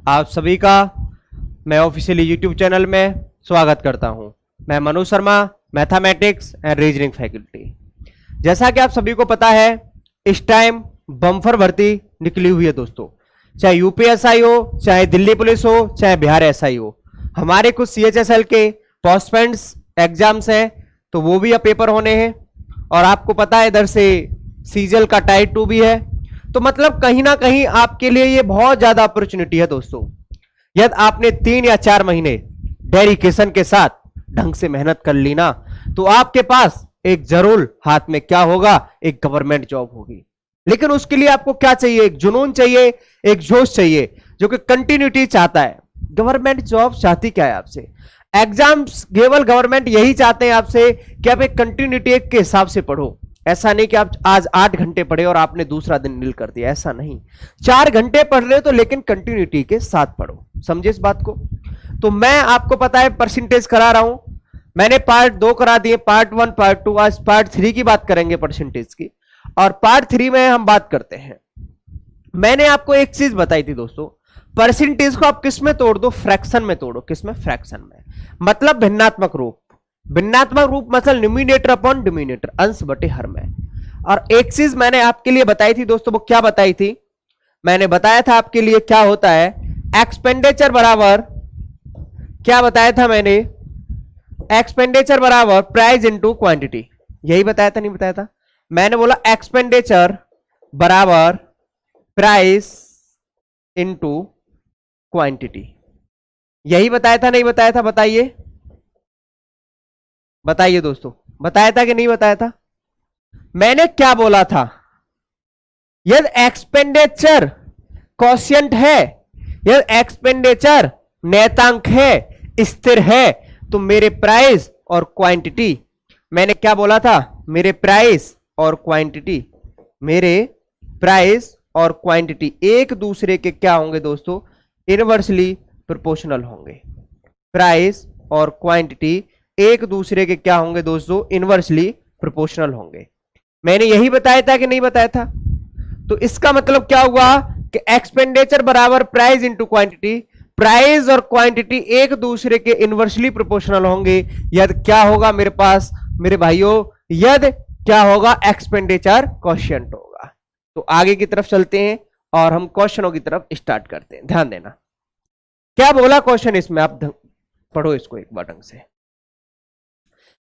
आप सभी का मैं ऑफिशियली यूट्यूब चैनल में स्वागत करता हूं। मैं Manu Sharma, mathematics and reasoning faculty. जैसा कि आप सभी को पता है, इस टाइम बम्पर भर्ती निकली हुई है दोस्तों। चाहे यूपीएसआई हो, चाहे दिल्ली पुलिस हो, चाहे बिहार एसआई हो। हमारे कुछ सीएचएसएल के पोस्टमेंट्स एग्जाम्स हैं, तो वो भी अब पेपर होने हैं। और आपको पता है इधर से सीजल का टाइप 2 भी है। तो मतलब कहीं ना कहीं आपके लिए ये बहुत ज्यादा अपॉर्चुनिटी है दोस्तों। यदि आपने 3 या 4 महीने डेडिकेशन के साथ ढंग से मेहनत कर ली ना, तो आपके पास एक जरूर हाथ में क्या होगा, एक गवर्नमेंट जॉब होगी। लेकिन उसके लिए आपको क्या चाहिए? एक जुनून चाहिए, एक जोश चाहिए, जो कि कंटिन्यूटी चाहता है। गवर्नमेंट जॉब चाहती क्या है आपसे? एग्जाम्स केवल गवर्नमेंट यही चाहते हैं आपसे कि आप एक कंटिन्यूटी एक के हिसाब से पढ़ो। ऐसा नहीं कि आप आज 8 घंटे पढ़े और आपने दूसरा दिन नील कर दिया, ऐसा नहीं। 4 घंटे पढ़ रहे हो तो लेकिन कंटिन्यूटी के साथ पढ़ो। समझे इस बात को? तो मैं आपको पता है परसेंटेज करा रहा हूं। मैंने पार्ट 2 करा दिए, पार्ट 1, पार्ट 2। आज पार्ट 3 की बात करेंगे परसेंटेज की, और पार्ट 3 में हम बात करते हैं। मैंने आपको एक चीज बताई थी दोस्तों, परसेंटेज को आप किस में तोड़ दो? फ्रैक्शन में तोड़ो। किस में? फ्रैक्शन में। मतलब भिन्नात्मक रूप। भिन्नात्मक रूप मतलब न्यूमिनेटर अपॉन डिनोमिनेटर, अंश बटे हर में। और एक चीज मैंने आपके लिए बताई थी दोस्तों, वो क्या बताई थी? मैंने बताया था आपके लिए क्या होता है एक्सपेंडिचर बराबर, क्या बताया था मैंने? एक्सपेंडिचर बराबर प्राइस इनटू क्वांटिटी। यही बताया था, नहीं बताया था? मैंने बोला एक्सपेंडिचर बराबर प्राइस इनटू क्वांटिटी। यही बताया था, नहीं बताया था? बताइए बताइए दोस्तों, बताया था कि नहीं बताया था? मैंने क्या बोला था? यदि एक्सपेंडिचर क्वोशिएंट है, यदि एक्सपेंडिचर नेतांक है, स्थिर है, तो मेरे प्राइस और क्वांटिटी, मैंने क्या बोला था? मेरे प्राइस और क्वांटिटी, मेरे प्राइस और क्वांटिटी एक दूसरे के क्या होंगे दोस्तों? इनवर्सली प्रोपोर्शनल होंगे। प्राइस और क्वांटिटी एक दूसरे के क्या होंगे दोस्तों? इनवर्सली प्रोपोर्शनल होंगे। मैंने यही बताया था कि नहीं बताया था? तो इसका मतलब क्या हुआ कि एक्सपेंडिचर बराबर प्राइस इंटू क्वांटिटी। प्राइस और क्वांटिटी एक दूसरे के इनवर्सली प्रोपोर्शनल होंगे। यदि क्या होगा मेरे पास मेरे भाइयों? यदि क्या होगा? एक्सपेंडिचर क्वोशिएंट होगा। तो आगे की तरफ चलते हैं और हम क्वेश्चनों की तरफ स्टार्ट करते हैं। ध्यान देना क्या बोला क्वेश्चन इसमें, आप पढ़ो इसको एक बार ढंग से।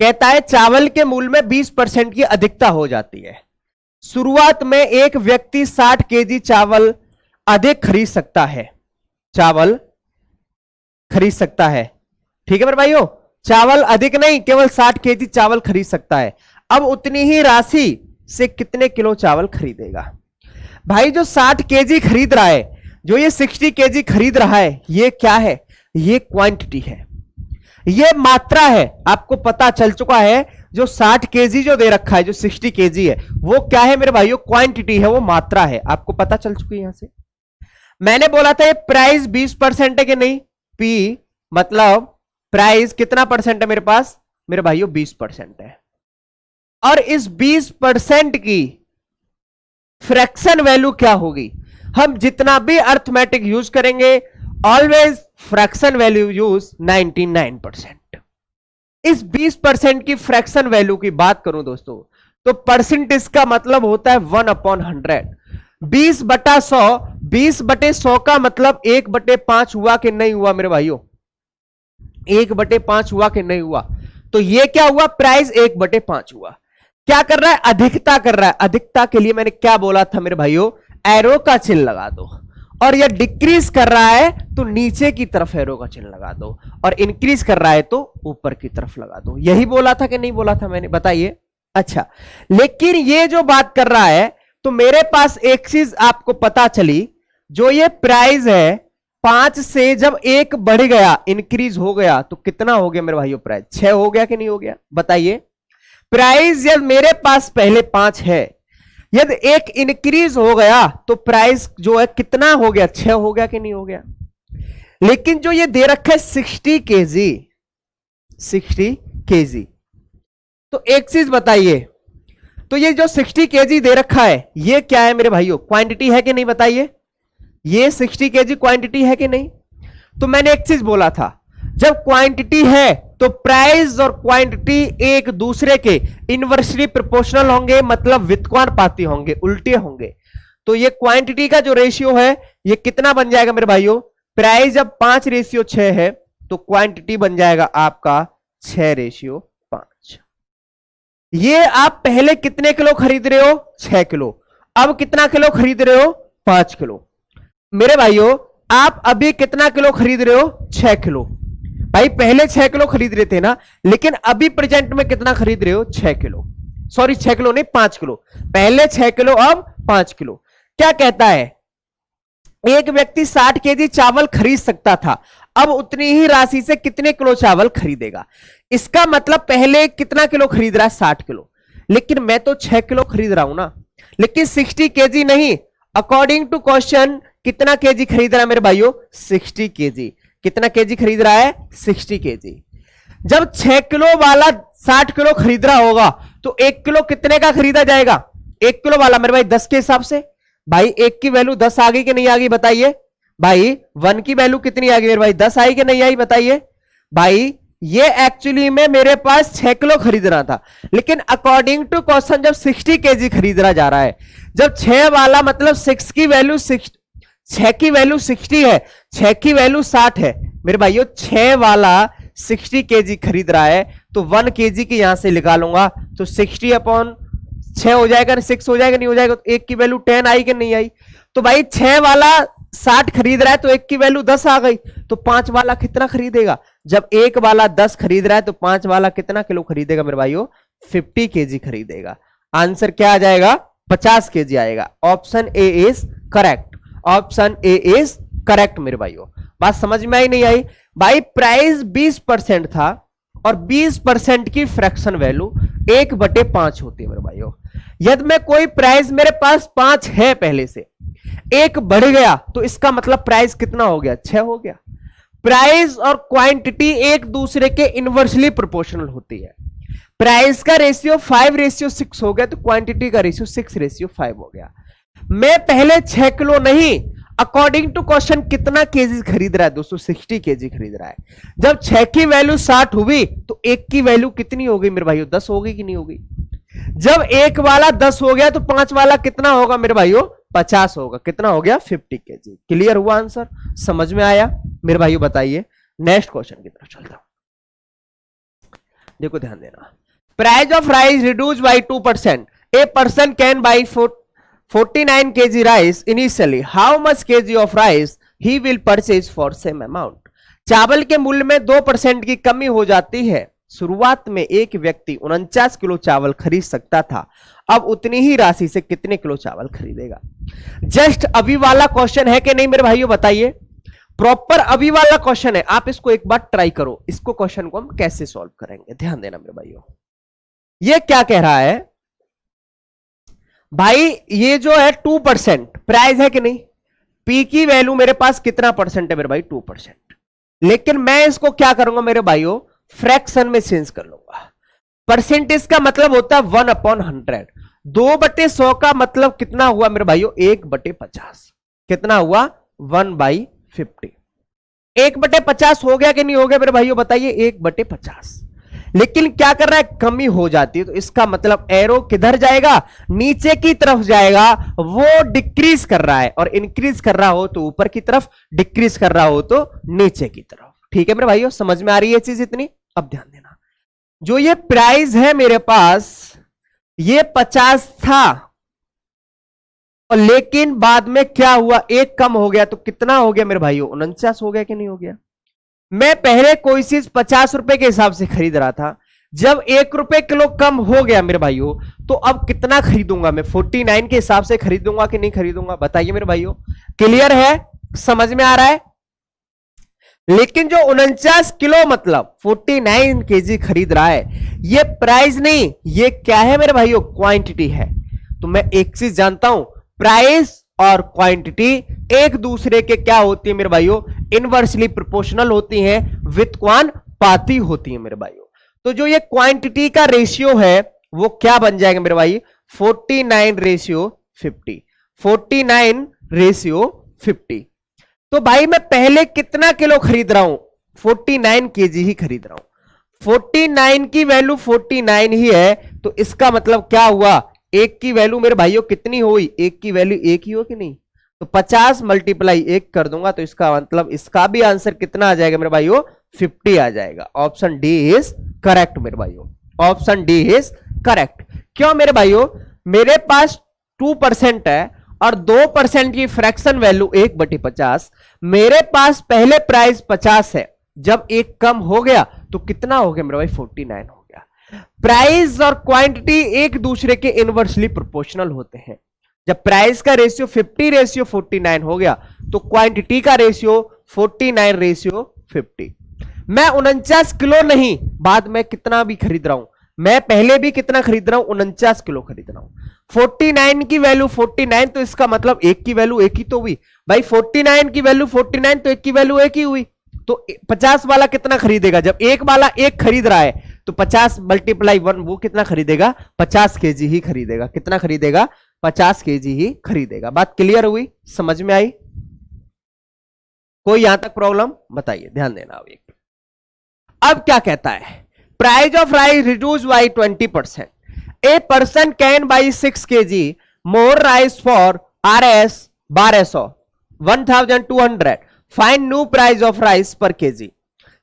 कहता है चावल के मूल्य में 20% की अधिकता हो जाती है। शुरुआत में एक व्यक्ति 60 केजी चावल अधिक खरीद सकता है। चावल खरीद सकता है, ठीक है मेरे भाइयों? चावल अधिक नहीं, केवल 60 केजी चावल खरीद सकता है। अब उतनी ही राशि से कितने किलो चावल खरीदेगा? भाई जो 60 केजी खरीद रहा है, जो ये 60 केजी खरीद रहा है, ये क्या है? ये क्वांटिटी है, ये मात्रा है। आपको पता चल चुका है जो 60 केजी जो दे रखा है, जो 60 केजी है, वो क्या है मेरे भाइयों? क्वांटिटी है, वो मात्रा है। आपको पता चल चुकी है यहां से। मैंने बोला था ये प्राइस 20% है कि नहीं? पी मतलब प्राइस कितना परसेंट है मेरे पास मेरे भाइयों? 20% है। और इस 20% की फ्रैक्शन वैल्यू क्या होगी? हम जितना भी अर्थमेटिक यूज करेंगे, ऑलवेज फ्रैक्शन वैल्यू यूज 99%। इस 20% की फ्रैक्शन वैल्यू की बात करूं दोस्तों, तो परसेंटेज का मतलब होता है 1/100। 20/100, 20/100 का मतलब 1/5 हुआ कि नहीं हुआ मेरे भाइयों? 1/5 हुआ कि नहीं हुआ? तो ये क्या हुआ? प्राइस 1/5 हुआ। क्या कर रहा है? अधिकता कर रहा है। अधिकता के लिए मैंने क्या बोला था मेरे भाइयों? एरो का चिन्ह लगा दो। और यह डिक्रीज कर रहा है तो नीचे की तरफ एरो का चिन्ह लगा दो, और इंक्रीज कर रहा है तो ऊपर की तरफ लगा दो। यही बोला था कि नहीं बोला था मैंने? बताइए। अच्छा, लेकिन ये जो बात कर रहा है, तो मेरे पास एक चीज आपको पता चली, जो ये प्राइस है 5 से जब 1 बढ़ गया, इंक्रीज हो गया, तो कितना हो गया मेरे भाइयों? प्राइस 6 हो गया कि नहीं हो गया? बताइए। प्राइस यदि मेरे पास पहले 5 है, यदि 1 इंक्रीज हो गया तो प्राइस जो है कितना हो गया? 6 हो गया कि नहीं हो गया? लेकिन जो ये दे रखा है 60 केजी, 60 केजी, तो एक चीज बताइए, तो ये जो 60 केजी दे रखा है, ये क्या है मेरे भाइयों? क्वांटिटी है कि नहीं? बताइए। ये 60 केजी क्वांटिटी है कि नहीं? तो मैंने एक चीज बोला था, जब क्वांटिटी है तो प्राइस और क्वांटिटी एक दूसरे के इनवर्सली प्रोपोर्शनल होंगे, मतलब व्युत्क्रमानुपाती होंगे, उल्टे होंगे। तो ये क्वांटिटी का जो रेशियो है ये कितना बन जाएगा मेरे भाइयों? प्राइस जब 5:6 है तो क्वांटिटी बन जाएगा आपका 6:5। ये आप पहले कितने किलो खरीद रहे हो? 6 किलो। अब कितना किलो खरीद रहे हो? 5 किलो। मेरे भाइयों आप अभी कितना किलो खरीद रहे हो? 6 किलो। भाई पहले 6 किलो खरीद रहे थे ना, लेकिन अभी प्रेजेंट में कितना खरीद रहे हो? 6 किलो। सॉरी 6 किलो नहीं, 5 किलो। पहले 6 किलो, अब 5 किलो। क्या कहता है? एक व्यक्ति 60 केजी चावल खरीद सकता था, अब उतनी ही राशि से कितने किलो चावल खरीदेगा? इसका मतलब पहले कितना किलो खरीद रहा है? 60 किलो। लेकिन मैं तो 6 किलो खरीद रहा हूं ना, लेकिन 60 केजी नहीं। अकॉर्डिंग टू क्वेश्चन कितना केजी खरीद रहा है मेरे भाइयों? 60 केजी। कितना केजी खरीद रहा है? 60 केजी। जब 6 किलो वाला 60 किलो खरीद रहा होगा तो 1 किलो कितने का खरीदा जाएगा? 1 किलो वाला मेरे भाई 10 के हिसाब से। भाई 1 की वैल्यू 10 आ गई कि नहीं आ गई बताइए? भाई 1 की वैल्यू कितनी आ गई मेरे भाई? 10 आई कि नहीं आई बताइए? भाई ये एक्चुअली में मेरे पास 6 किलो खरीदना था, लेकिन अकॉर्डिंग टू क्वेश्चन जब 60 केजी खरीदना जा रहा है, जब 6 वाला मतलब 6 की वैल्यू 6 की वैल्यू 60 है, 6 की वैल्यू 60 है मेरे भाइयों। 6 वाला 60 केजी खरीद रहा है तो 1 केजी की यहां से निकालूंगा तो 60/6 हो जाएगा, 6 हो जाएगा, नहीं हो जाएगा? तो 1 की वैल्यू 10 आई कि नहीं आई? तो भाई 6 वाला 60 खरीद रहा है तो 1 की वैल्यू 10 आ गई। तो 5 वाला कितना खरीदेगा? जब 1 वाला 10 खरीद रहा है तो 5 वाला कितना किलो खरीदेगा मेरे भाइयों? 50 केजी खरीदेगा। आंसर क्या आ जाएगा? 50 केजी आएगा। Option A is correct. Option A is correct मेरे भाइयों। बात समझ में आई नहीं आई? भाई प्राइस 20% था और 20% की फ्रैक्शन वैल्यू 1/5 होती है मेरे भाइयों। यदि मैं कोई प्राइस मेरे पास 5 है पहले से, 1 बढ़ गया तो इसका मतलब प्राइस कितना हो गया? 6 हो गया। प्राइस और क्वांटिटी एक दूसरे के इनवर्सली प्रोपोर्शनल होती है। प्राइस का रेशियो 5:6 हो गया तो क्वांटिटी का रेशियो 6:5 हो गया। मैं पहले 6 किलो नहीं, अकॉर्डिंग टू क्वेश्चन कितना केजी खरीद रहा है? 260 केजी खरीद रहा है। जब 6 की वैल्यू 60 हुई तो 1 की वैल्यू कितनी हो गई मेरे भाइयों? 10 हो गई कि नहीं हो गई? जब 1 वाला 10 हो गया तो 5 वाला कितना होगा मेरे भाइयों? 50 होगा। कितना हो गया? 50 केजी। क्लियर हुआ आंसर? समझ में आया मेरे भाइयों? बताइए। नेक्स्ट क्वेश्चन की तरफ चलता हूं। देखो ध्यान देना। Price of rice reduce by 2%. A person can buy 49 kg rice initially. How much kg of rice he will purchase for same amount? चावल के मूल्य में 2% की कमी हो जाती है। शुरुआत में एक व्यक्ति 49 किलो चावल खरीद सकता था, अब उतनी ही राशि से कितने किलो चावल खरीदेगा? जस्ट अभी वाला क्वेश्चन है कि नहीं मेरे भाइयों? बताइए। प्रॉपर अभी वाला क्वेश्चन है। आप इसको एक बार ट्राई करो। इसको क्वेश्चन को हम कैसे सॉल्व करेंगे, ध्यान देना मेरे भाइयों। ये क्या कह रहा है भाई? ये जो है 2% प्राइस है कि नहीं? पी की वैल्यू मेरे पास कितना परसेंट है मेरे भाई? 2%। लेकिन मैं इसको क्या करूंगा मेरे भाइयों? फ्रैक्शन में चेंज कर लूंगा। परसेंटेज का मतलब होता है 1/100। 2/100 का मतलब कितना हुआ मेरे भाइयों? 1/50। कितना हुआ? 1/50। 1/50 हो गया कि नहीं हो गया मेरे भाइयों? बताइए। 1/50। लेकिन क्या कर रहा है? कमी हो जाती है तो इसका मतलब एरो किधर जाएगा? नीचे की तरफ जाएगा। वो डिक्रीज कर रहा है, और इंक्रीज कर रहा हो तो ऊपर की तरफ, डिक्रीज कर रहा हो तो नीचे की तरफ। ठीक है मेरे भाइयों? समझ में आ रही है चीज इतनी? अब ध्यान देना। जो ये प्राइस है मेरे पास, ये 50 था, और लेकिन बाद में क्या हुआ? 1 कम हो गया तो कितना हो गया मेरे भाइयों? 49 हो गया कि नहीं हो गया? मैं पहले कोई चीज 50 रुपए के हिसाब से खरीद रहा था, जब 1 रुपए किलो कम हो गया मेरे भाइयों तो अब कितना खरीदूंगा मैं? 49 के हिसाब से खरीदूंगा कि नहीं खरीदूंगा? बताइए मेरे भाइयों। क्लियर है? समझ में आ रहा है? लेकिन जो 49 किलो मतलब 49 केजी खरीद रहा है, ये प्राइस नहीं, ये क्या है मेरे भाइयों? क्वांटिटी है। तो मैं एक चीज जानता हूं, प्राइस और क्वांटिटी एक दूसरे के क्या होती है मेरे भाइयों? इनवर्सली प्रोपोर्शनल होती हैं, व्युत्क्रमानुपाती होती है मेरे भाइयों। तो जो ये क्वांटिटी का रेशियो है वो क्या बन जाएगा मेरे भाई? 49:50। 49:50 50। तो भाई मैं पहले कितना किलो खरीद रहा हूं, 49 केजी ही खरीद रहा हूं। 49 की वैल्यू 49 ही है, तो इसका मतलब क्या हुआ, एक की वैल्यू मेरे भाइयों कितनी हुई, एक की वैल्यू एक ही हो कि नहीं, तो 50 मल्टीप्लाई 1 कर दूंगा, तो इसका मतलब इसका भी आंसर कितना आ जाएगा मेरे भाइयों, 50 आ जाएगा। ऑप्शन डी इज करेक्ट मेरे भाइयों, ऑप्शन डी इज करेक्ट। क्यों मेरे भाइयों, मेरे पास 2% है और 2% की फ्रैक्शन वैल्यू 1/50, मेरे पास पहले प्राइस 50 है, जब एक कम हो गया तो कितना हो गया मेरे भाई, 49 हो गया। प्राइस और क्वांटिटी एक दूसरे के इनवर्सली प्रोपोर्शनल होते हैं। जब प्राइस का रेशियो 50:49 हो गया, तो क्वांटिटी का रेशियो 49:50। मैं 49 किलो नहीं, बाद में कितना भी खरीद रहा हूं, मैं पहले भी कितना खरीद रहा हूं, 49 किलो खरीद रहा हूं। 49 की वैल्यू 49, तो इसका मतलब एक की वैल्यू एक ही तो हुई भाई, 49 की वैल्यू 49, तो एक की वैल्यू एक ही हुई। तो 50 वाला कितना खरीदेगा, जब एक वाला एक खरीद रहा है, तो 50 मल्टीप्लाई 1 वो कितना खरीदेगा, 50 केजी ही खरीदेगा। कितना खरीदेगा, 50 केजी ही खरीदेगा। बात क्लियर हुई, समझ में आई, कोई यहां तक प्रॉब्लम बताइए, ध्यान देना। अब क्या कहता है, price of rice reduce by 20%, a person can buy 6 kg more rice for RS 1200 1200, find new price of rice पर केजी।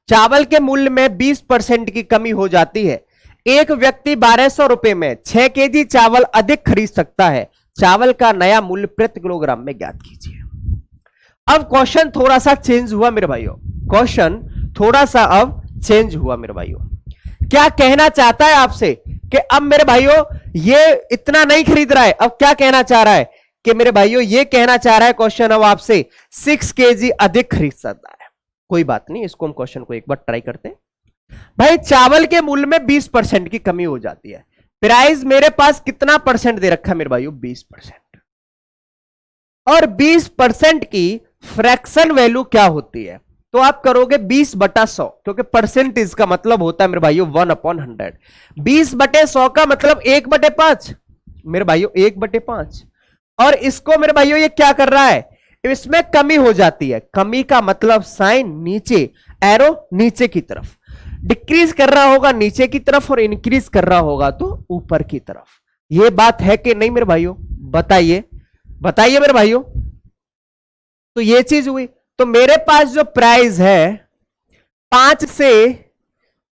चावल के मूल्य में 20% की कमी हो जाती है, एक व्यक्ति 1200 रुपए में 6 kg चावल अधिक खरीद सकता है, चावल का नया मूल्य प्रति किलोग्राम में ज्ञात कीजिए। अब क्वेश्चन थोड़ा सा चेंज हुआ मेरे भाइयों, क्वेश्चन थोड़ा सा अब चेंज हुआ मेरे भाइयों। क्या कहना चाहता है आपसे कि अब मेरे भाइयों ये इतना नहीं खरीद रहा है, अब क्या कहना चाह रहा है कि मेरे भाइयों ये कहना चाह रहा है क्वेश्चन अब आपसे 6 kg अधिक खरीद सकता है। कोई बात नहीं, इसको हम क्वेश्चन को एक बार ट्राई करते हैं। भाई चावल के मूल्य में 20% की कमी हो जाती है, प्राइस मेरे पास कितना परसेंट दे रखा है मेरे भाइयों, 20%, और 20% की फ्रैक्शन वैल्यू क्या होती है, तो आप करोगे 20/100, क्योंकि परसेंटेज का मतलब होता है मेरे भाइयों 1/100। 20/100 का मतलब 1/5 मेरे भाइयों, 1/5। और इसको मेरे भाइयों ये क्या कर रहा है, इसमें कमी हो जाती है, कमी का मतलब साइन नीचे, एरो नीचे की तरफ, डिक्रीज कर रहा होगा नीचे की तरफ और इंक्रीज कर रहा होगा तो ऊपर की तरफ। ये बात है कि नहीं मेरे भाइयों, बताइए बताइए मेरे भाइयों। तो ये चीज हुई, तो मेरे पास जो प्राइस है 5 से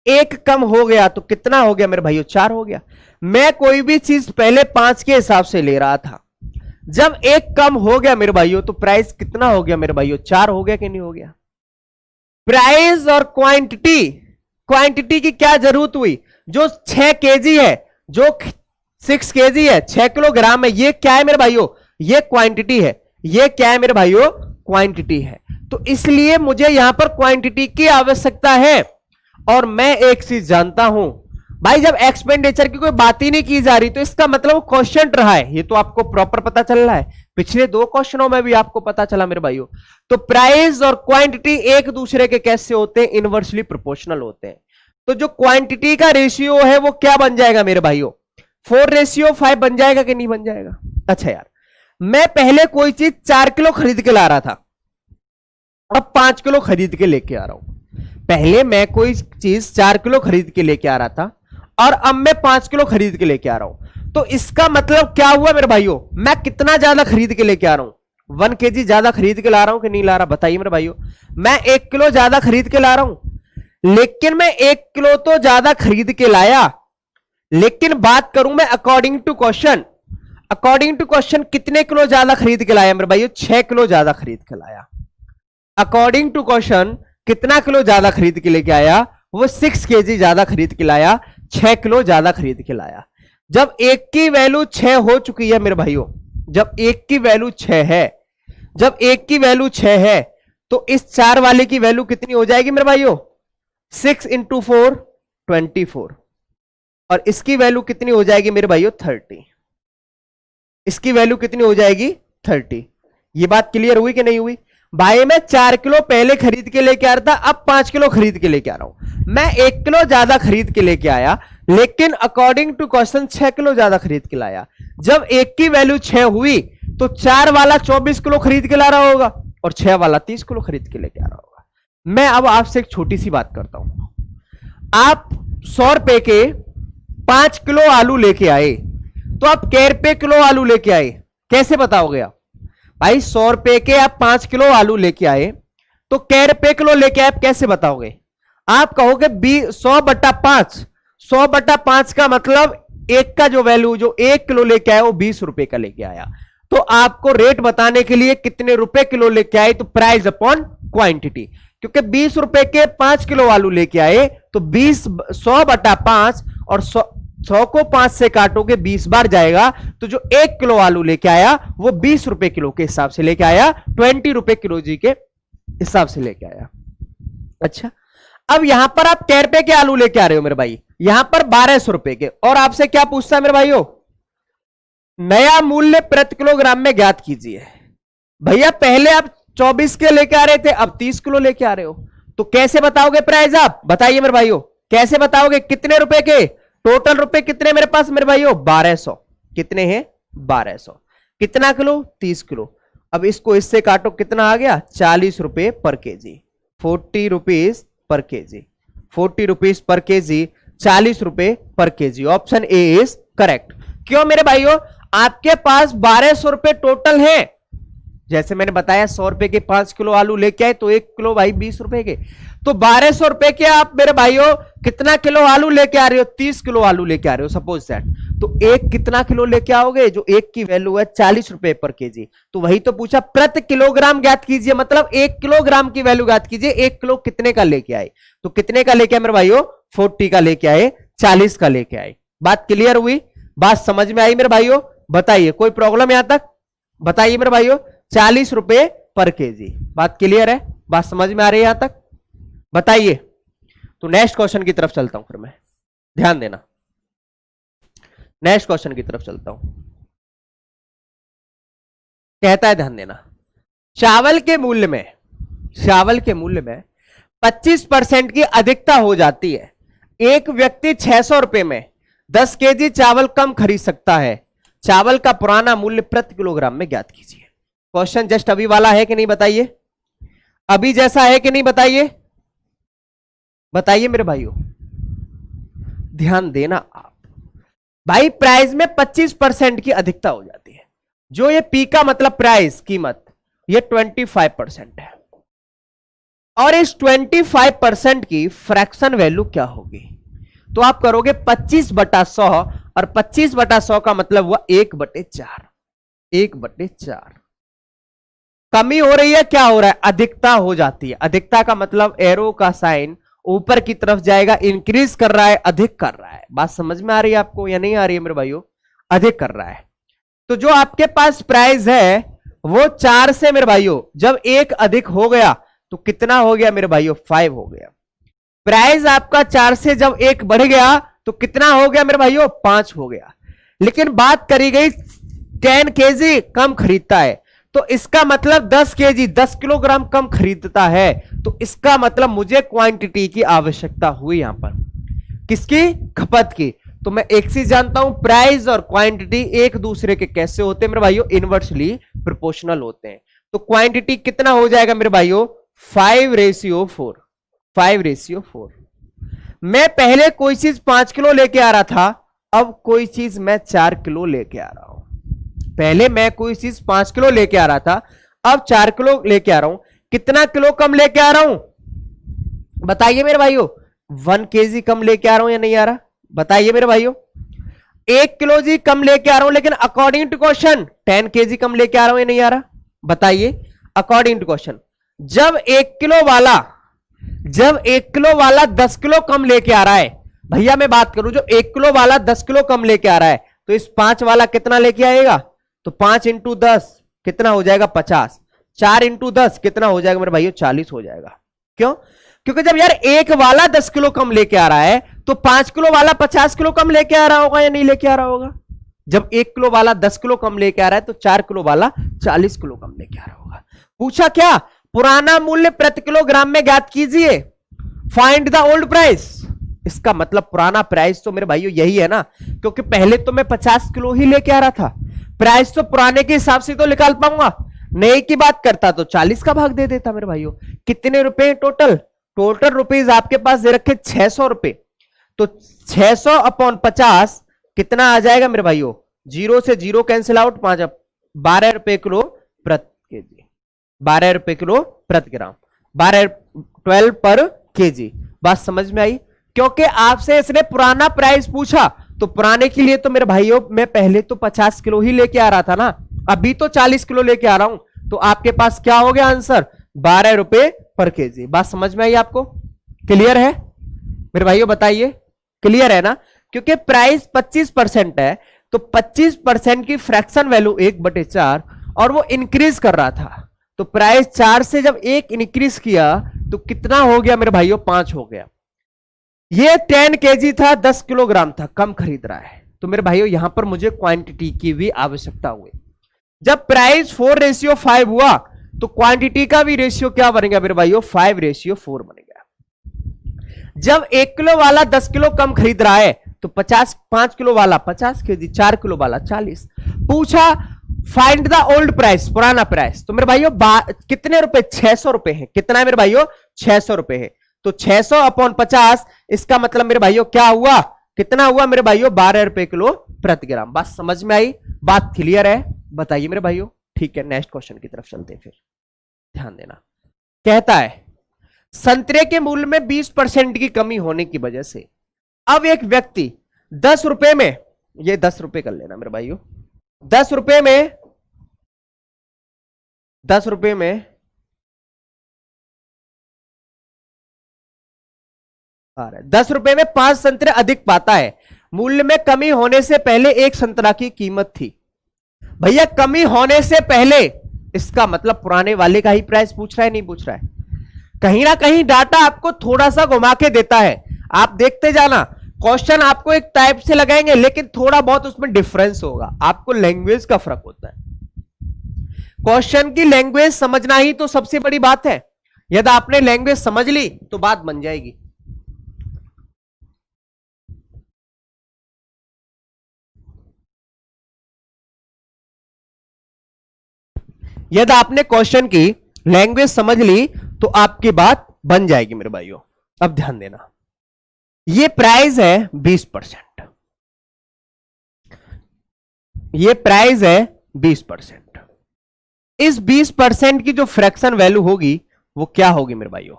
1 कम हो गया तो कितना हो गया मेरे भाइयों, 4 हो गया। मैं कोई भी चीज पहले 5 के हिसाब से ले रहा था, जब 1 कम हो गया मेरे भाइयों तो प्राइस कितना हो गया मेरे भाइयों, 4 हो गया कि नहीं हो गया। प्राइस और क्वांटिटी, क्वांटिटी की क्या जरूरत हुई, जो 6 kg है, जो 6 kg है, 6 किलोग्राम है, ये क्या है मेरे भाइयों, ये क्वांटिटी है, ये क्या है मेरे भाइयों, क्वांटिटी है। तो इसलिए मुझे यहां पर क्वांटिटी की आवश्यकता है। और मैं एक चीज जानता हूं भाई, जब एक्सपेंडिचर की कोई बात ही नहीं की जा रही तो इसका मतलब क्वेश्चन रहा है, ये तो आपको प्रॉपर पता चल रहा है, पिछले 2 क्वेश्चनों में भी आपको पता चला मेरे भाइयों। तो प्राइस और क्वांटिटी एक दूसरे के कैसे होते हैं, इनवर्सली प्रोपोर्शनल होते हैं। तो जो क्वांटिटी का रेशियो है वो क्या बन जाएगा मेरे भाइयों, 4:5 बन जाएगा कि नहीं बन जाएगा। अच्छा यार, मैं पहले कोई चीज 4 किलो खरीद के ला रहा था, अब 5 किलो खरीद के लेके आ रहा हूं। पहले मैं कोई चीज 4 किलो खरीद के लेके आ रहा था और अब मैं 5 किलो खरीद के लेके आ रहा हूं। तो इसका मतलब क्या हुआ मेरे भाइयों, मैं कितना ज्यादा खरीद के लेके आ रहा हूं, 1 kg ज्यादा खरीद के ला रहा हूं कि नहीं ला रहा, बताइए मेरे भाइयों। मैं 1 किलो ज्यादा खरीद के ला रहा हूं, लेकिन मैं 1 किलो तो ज्यादा खरीद के लाया, लेकिन बात करूं मैं according to question, according to question कितने किलो ज्यादा खरीद के लाया मेरे भाइयों, 6 किलो ज्यादा खरीद के लाया। अकॉर्डिंग टू क्वेश्चन कितना किलो ज्यादा खरीद के लेके आया, वो 6 kg ज्यादा खरीद के लाया, 6 किलो ज्यादा खरीद के लाया। जब 1 की वैल्यू 6 हो चुकी है मेरे भाइयों, जब 1 की वैल्यू 6 है, जब 1 की वैल्यू 6 है, तो इस 4 वाले की वैल्यू कितनी हो जाएगी मेरे भाइयों, 6 × 4 24, और इसकी वैल्यू कितनी हो जाएगी मेरे भाइयों 30, इसकी वैल्यू कितनी हो जाएगी 30। ये बात क्लियर हुई कि नहीं हुई भाई। मैं 4 किलो पहले खरीद के लेके आ रहा था, अब 5 किलो खरीद के लेके आ रहा हूं। मैं 1 किलो ज्यादा खरीद के लेके आया, लेकिन अकॉर्डिंग टू क्वेश्चन 6 किलो ज्यादा खरीद के लाया। जब 1 की वैल्यू 6 हुई तो 4 वाला 24 किलो खरीद के ला रहा होगा और 6 वाला 30 किलो खरीद के लेके आ रहा होगा। मैं अब आपसे एक छोटी सी बात करता हूं। आप 100 रुपए के 5 किलो आलू लेके आए, तो आप कै रुपए किलो आलू लेके आए, कैसे बताओगे आप? भाई 100 रुपए के आप 5 किलो आलू लेके आए, तो कै रुपए किलो लेके आए, आप कैसे बताओगे? आप कहोगे 100/5। 100/5 का मतलब एक का जो वैल्यू, जो 1 किलो लेके आया वो 20 रुपए का लेके आया। तो आपको रेट बताने के लिए कितने रुपए किलो लेके आए, तो प्राइस अपॉन क्वांटिटी। क्योंकि 20 रुपए के 5 किलो आलू लेके आए, तो 100/5 और 100 को 5 से काटोगे 20 बार जाएगा, तो जो 1 किलो आलू लेके आया वो 20 रुपए किलो के हिसाब से लेके आया, 20 रुपए किलो जी के हिसाब से लेके आया। अच्छा, अब यहां पर आप कै रुपए के आलू लेके आ रहे हो मेरे भाई, यहां पर 1200 रुपए के, और आपसे क्या पूछता है मेरे भाइयों? नया मूल्य प्रति किलोग्राम में ज्ञात कीजिए। भैया पहले आप 24 के लेके आ रहे थे, अब 30 किलो लेके आ रहे हो, तो कैसे बताओगे प्राइस? आप बताइए मेरे भाइयों, कैसे बताओगे? कितने रुपए के? टोटल रुपए कितने मेरे पास मेरे भाइयों? 1200। कितने हैं? 1200। कितना किलो? 30 किलो। अब इसको इससे काटो, कितना आ गया? 40 रुपए पर KG. 40 rupees per KG. 40 rupees per KG, 40 रुपए पर KG. Option A is correct. क्यों मेरे भाइयों? आपके पास 1200 रुपए टोटल है। जैसे मैंने बताया 100 रुपए के 5 किलो आलू लेके आए, तो 1 किलो भाई 20 रुपए के, तो 1200 रुपए के आप मेरे भाइयों कितना किलो आलू लेके आ रहे हो? 30 किलो आलू लेके आ रहे हो सपोज दैट। तो एक कितना किलो लेके आओगे? जो एक की वैल्यू है 40 रुपए पर केजी। तो वही तो पूछा, प्रति किलोग्राम ज्ञात कीजिए, मतलब 1 किलोग्राम की वैल्यू ज्ञात कीजिए। 1 किलो कितने का लेके आए? तो कितने का लेके आए मेरे भाइयों? 40 का लेके आए, 40 का लेके आए। बात क्लियर हुई? बात समझ में आई मेरे भाइयों? बताइए, कोई प्रॉब्लम यहां तक? बताइए मेरे भाइयों, 40 रुपए पर केजी। बात क्लियर है? बात समझ में आ रही है यहां तक? बताइए। तो नेक्स्ट क्वेश्चन की तरफ चलता हूं, फिर मैं, ध्यान देना, नेक्स्ट क्वेश्चन की तरफ चलता हूं। कहता है, ध्यान देना, चावल के मूल्य में 25% की अधिकता हो जाती है। एक व्यक्ति 600 रुपए में 10 केजी चावल कम खरीद सकता है। चावल का पुराना मूल्य प्रति किलोग्राम में ज्ञात कीजिए। क्वेश्चन जस्ट अभी वाला है कि नहीं? बताइए, अभी जैसा है कि नहीं? बताइए, बताइए मेरे भाइयों, ध्यान देना आप। भाई प्राइस में 25% की अधिकता हो जाती है। जो ये पी का मतलब प्राइस, कीमत, ये 25% है, और इस 25% की फ्रैक्शन वैल्यू क्या होगी? तो आप करोगे 25/100, और 25/100 का मतलब हुआ 1/4। 1/4 कमी हो रही है, क्या हो रहा है? अधिकता हो जाती है। अधिकता का मतलब एरो का साइन ऊपर की तरफ जाएगा, इंक्रीज कर रहा है, अधिक कर रहा है। बात समझ में आ रही है आपको या नहीं आ रही है मेरे भाइयों? अधिक कर रहा है। तो जो आपके पास प्राइस है वो 4 से मेरे भाइयों जब 1 अधिक हो गया तो कितना हो गया मेरे भाइयों? 5 हो गया। प्राइस आपका 4 से जब 1 बढ़ गया तो कितना हो गया मेरे भाइयों? 5 हो गया। लेकिन बात करी गई 10 केजी कम खरीदता है, तो इसका मतलब 10 केजी 10 किलोग्राम कम खरीदता है। तो इसका मतलब मुझे क्वांटिटी की आवश्यकता हुई यहां पर, किसकी? खपत की। तो मैं एक चीज जानता हूं, प्राइस और क्वांटिटी एक दूसरे के कैसे होते हैं मेरे भाइयों? इनवर्सली प्रोपोर्शनल होते हैं। तो क्वांटिटी कितना हो जाएगा मेरे भाइयों? 5:4। 5:4। मैं पहले कोई चीज 5 किलो लेके आ रहा था, अब कोई चीज मैं 4 किलो लेके आ रहा हूं। पहले मैं कोई चीज 5 किलो लेके आ रहा था, अब 4 किलो लेके आ रहा हूं। कितना किलो कम लेके आ रहा हूं? बताइए मेरे भाइयों। 1 केजी कम लेके आ रहा हूं या नहीं आ रहा? बताइए मेरे भाइयों। 1 किलो जी कम लेके आ रहा हूं, लेकिन अकॉर्डिंग टू क्वेश्चन 10 केजी कम लेके आ रहा हूं या नहीं आ रहा? बताइए, अकॉर्डिंग टू क्वेश्चन। जब 1 किलो वाला 10 किलो कम लेके आ रहा है, भैया मैं बात करूं, जो 1 किलो वाला 10 किलो कम लेके आ रहा है, तो इस 5 वाला कितना लेके आएगा? तो 5 × 10 कितना हो जाएगा? 50। 4 × 10 कितना हो जाएगा मेरे भाइयों? 40 हो जाएगा। क्यों? क्योंकि जब यार 1 वाला 10 किलो कम लेके आ रहा है, तो 5 किलो वाला 50 किलो कम लेके आ रहा होगा या नहीं लेके आ रहा होगा? जब 1 किलो वाला 10 किलो कम लेके आ रहा है, तो 4 किलो वाला 40 किलो कम लेके आ रहा होगा। पूछा क्या? पुराना मूल्य प्रति किलोग्राम में ज्ञात कीजिए। Find the old price. इसका मतलब पुराना प्राइस तो मेरे भाइयों यही है ना, क्योंकि पहले तो मैं 50 किलो ही लेके आ रहा था। प्राइस तो पुराने के हिसाब से तो निकाल पाऊंगा, नए की बात करता तो 40 का भाग दे देता मेरे भाइयों। कितने रुपए टोटल? टोटल रुपीज आपके पास दे रखे 600 रुपए, तो 600 अपॉन 50 कितना आ जाएगा मेरे भाइयों? जीरो से जीरो कैंसिल आउट, 12 रुपए किलो प्रति केजी, 12 रुपए किलो प्रति ग्राम, 12 पर केजी। बात समझ में आई? क्योंकि आपसे इसने पुराना प्राइस पूछा, तो पुराने के लिए तो मेरे भाइयों मैं पहले तो 50 किलो ही लेके आ रहा था ना, अभी तो 40 किलो लेके आ रहा हूं, तो आपके पास क्या हो गया आंसर? 12 रुपए पर केजी। बात समझ में आई आपको? क्लियर है मेरे भाइयों? बताइए, क्लियर है ना? क्योंकि प्राइस 25% है, तो 25% की फ्रैक्शन वैल्यू 1/4 और वो इंक्रीज कर रहा था, तो प्राइस 4 से जब 1 इंक्रीज किया तो कितना हो गया मेरे भाइयों? 5 हो गया। ये 10 केजी था, 10 किलोग्राम था, कम खरीद रहा है, तो मेरे भाइयों यहां पर मुझे क्वांटिटी की भी आवश्यकता हुई। जब प्राइस 4:5 हुआ तो क्वांटिटी का भी रेशियो क्या बनेगा मेरे भाइयों? 5:4 बनेगा। जब 1 किलो वाला 10 किलो कम खरीद रहा है तो 5 किलो वाला 50 केजी, 4 किलो वाला 40। पूछा फाइंड द ओल्ड प्राइस, पुराना प्राइस, तो मेरे भाइयों कितने रुपए? 600 रुपए है। कितना है मेरे भाइयों? 600 रुपए है। तो 600 अपॉन 50, इसका मतलब मेरे भाइयों क्या हुआ? कितना हुआ मेरे भाइयों? 12 रुपए किलो प्रति ग्राम। बात समझ में आई? बात क्लियर है? बताइए मेरे भाइयों। ठीक है, नेक्स्ट क्वेश्चन की तरफ चलते हैं, फिर ध्यान देना। कहता है संतरे के मूल्य में 20% की कमी होने की वजह से अब एक व्यक्ति 10 रुपए में, ये 10 रुपए कर लेना मेरे भाइयों, 10 रुपए में 10 रुपए में 10 रुपए में 5 संतरे अधिक पाता है। मूल्य में कमी होने से पहले एक संतरा की कीमत थी। भैया कमी होने से पहले, इसका मतलब पुराने वाले का ही प्राइस पूछ रहा है, नहीं पूछ रहा है? कहीं ना कहीं डाटा आपको थोड़ा सा घुमा के देता है, आप देखते जाना। क्वेश्चन आपको एक टाइप से लगाएंगे लेकिन थोड़ा बहुत उसमें डिफरेंस होगा, आपको लैंग्वेज का फर्क होता है। क्वेश्चन की लैंग्वेज समझना ही तो सबसे बड़ी बात है। यदि आपने लैंग्वेज समझ ली तो बात बन जाएगी। यदि आपने क्वेश्चन की लैंग्वेज समझ ली तो आपकी बात बन जाएगी मेरे भाइयों। अब ध्यान देना, ये प्राइस है 20%, ये प्राइस है 20%। इस 20% की जो फ्रैक्शन वैल्यू होगी वो क्या होगी मेरे भाइयों?